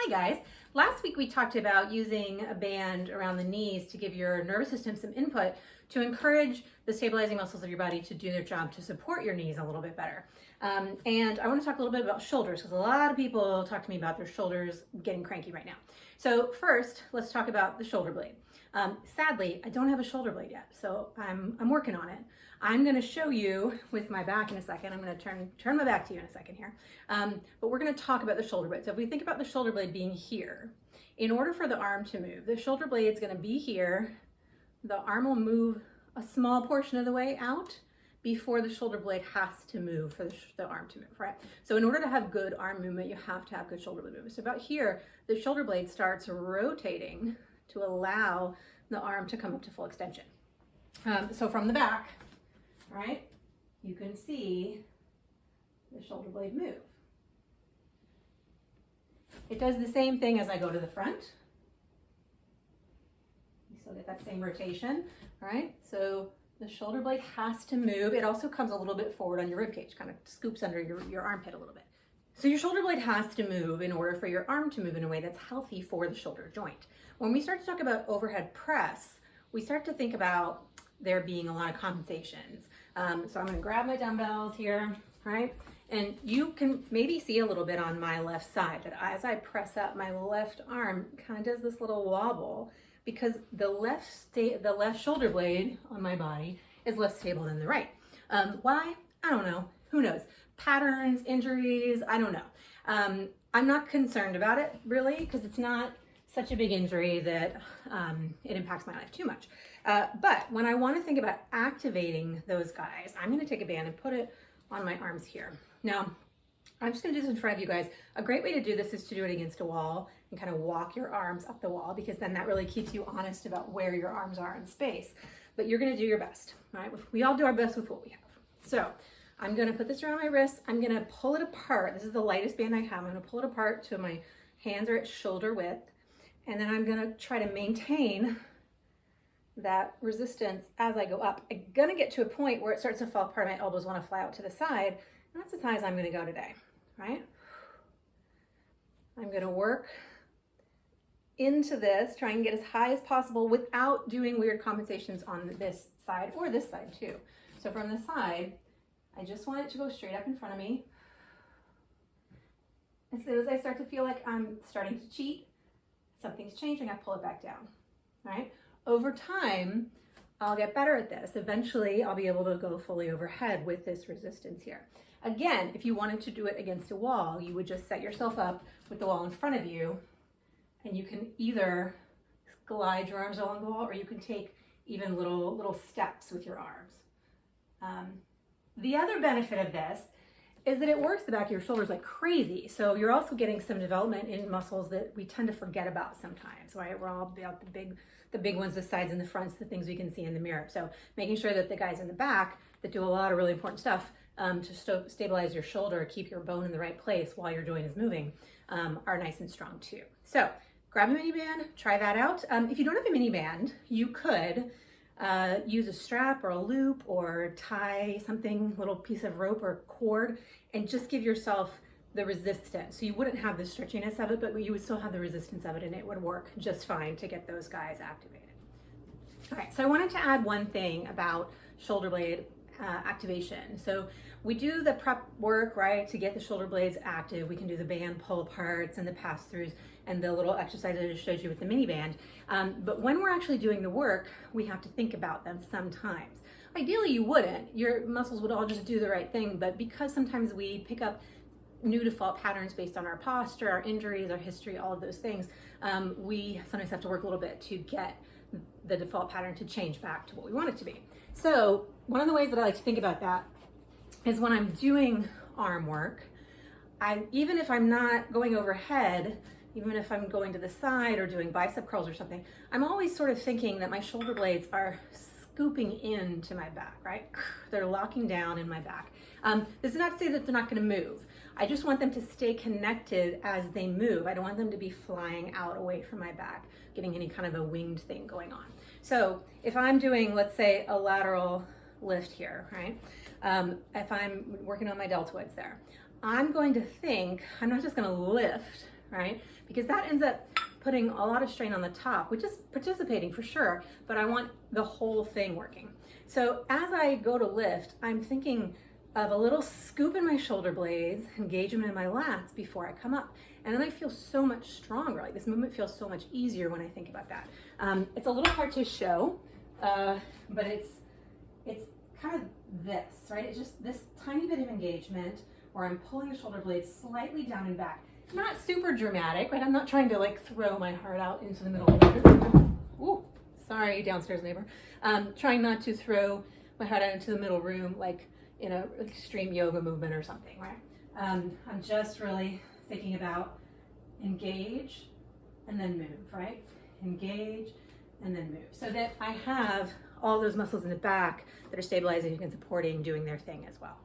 Hi guys. Last week we talked about using a band around the knees to give your nervous system some input to encourage the stabilizing muscles of your body to do their job to support your knees a little bit better. And I want to talk a little bit about shoulders because a lot of people talk to me about their shoulders getting cranky right now. So first, let's talk about the shoulder blade. Sadly, I don't have a shoulder blade yet, so I'm working on it. I'm going to show you with my back in a second. I'm going to turn my back to you in a second here. But we're going to talk about the shoulder blade. So if we think about the shoulder blade being here, in order for the arm to move, the shoulder blade is going to be here. The arm will move a small portion of the way out before the shoulder blade has to move for the arm to move, right? So in order to have good arm movement, you have to have good shoulder blade movement. So about here, the shoulder blade starts rotating to allow the arm to come up to full extension. So from the back, right, you can see the shoulder blade move. It does the same thing as I go to the front. You still get that same rotation, all right? So the shoulder blade has to move. It also comes a little bit forward on your rib cage, kind of scoops under your armpit a little bit. So your shoulder blade has to move in order for your arm to move in a way that's healthy for the shoulder joint. When we start to talk about overhead press, we start to think about there being a lot of compensations. So I'm gonna grab my dumbbells here, right? And you can maybe see a little bit on my left side that as I press up, my left arm kind of does this little wobble because the left shoulder blade on my body is less stable than the right. Why? I don't know. Who knows? Patterns, injuries, I don't know. I'm not concerned about it really because it's not such a big injury that it impacts my life too much. But when I want to think about activating those guys, I'm going to take a band and put it on my arms here. Now, I'm just going to do this in front of you guys. A great way to do this is to do it against a wall and kind of walk your arms up the wall because then that really keeps you honest about where your arms are in space. But you're going to do your best, right? We all do our best with what we have. So I'm going to put this around my wrist. I'm going to pull it apart. This is the lightest band I have. I'm going to pull it apart till my hands are at shoulder width. And then I'm going to try to maintain that resistance as I go up. I'm going to get to a point where it starts to fall apart. My elbows want to fly out to the side. And that's as high as I'm going to go today, right? I'm going to work into this, try and get as high as possible without doing weird compensations on this side or this side too. So from the side, I just want it to go straight up in front of me. As soon as I start to feel like I'm starting to cheat, something's changing, I pull it back down, right? Over time, I'll get better at this. Eventually, I'll be able to go fully overhead with this resistance here. Again, if you wanted to do it against a wall, you would just set yourself up with the wall in front of you, and you can either glide your arms along the wall, or you can take even little steps with your arms. The other benefit of this is that it works the back of your shoulders like crazy. So you're also getting some development in muscles that we tend to forget about sometimes, right? We're all about the big ones, the sides and the fronts, the things we can see in the mirror. So making sure that the guys in the back that do a lot of really important stuff to stabilize your shoulder, keep your bone in the right place while your joint is moving, are nice and strong too. So grab a mini band, try that out. If you don't have a mini band, you could use a strap or a loop or tie something, little piece of rope or cord, and just give yourself the resistance. So you wouldn't have the stretchiness of it, but you would still have the resistance of it, and it would work just fine to get those guys activated. All right, so I wanted to add one thing about shoulder blade activation. So we do the prep work, right, to get the shoulder blades active. We can do the band pull aparts and the pass throughs and the little exercise I just showed you with the mini band. But when we're actually doing the work, we have to think about them sometimes. Ideally, you wouldn't. Your muscles would all just do the right thing, but because sometimes we pick up new default patterns based on our posture, our injuries, our history, all of those things, we sometimes have to work a little bit to get the default pattern to change back to what we want it to be. So one of the ways that I like to think about that is when I'm doing arm work, even if I'm not going overhead, even if I'm going to the side or doing bicep curls or something, I'm always sort of thinking that my shoulder blades are scooping into my back, right? They're locking down in my back. This is not to say that they're not going to move. I just want them to stay connected as they move. I don't want them to be flying out away from my back, getting any kind of a winged thing going on. So if I'm doing, let's say, a lateral lift here, right? If I'm working on my deltoids there, I'm going to think, I'm not just going to lift, right? Because that ends up putting a lot of strain on the top, which is participating for sure, but I want the whole thing working. So as I go to lift, I'm thinking of a little scoop in my shoulder blades, engagement in my lats before I come up. And then I feel so much stronger. Like this movement feels so much easier when I think about that. It's a little hard to show, but it's kind of this, right? It's just this tiny bit of engagement where I'm pulling the shoulder blades slightly down and back. Not super dramatic, right? I'm not trying to like throw my heart out into the middle of the room. Ooh, sorry, downstairs neighbor. Trying not to throw my heart out into the middle room like in an extreme yoga movement or something, right? I'm just really thinking about engage and then move, right? Engage and then move. So that I have all those muscles in the back that are stabilizing and supporting, doing their thing as well.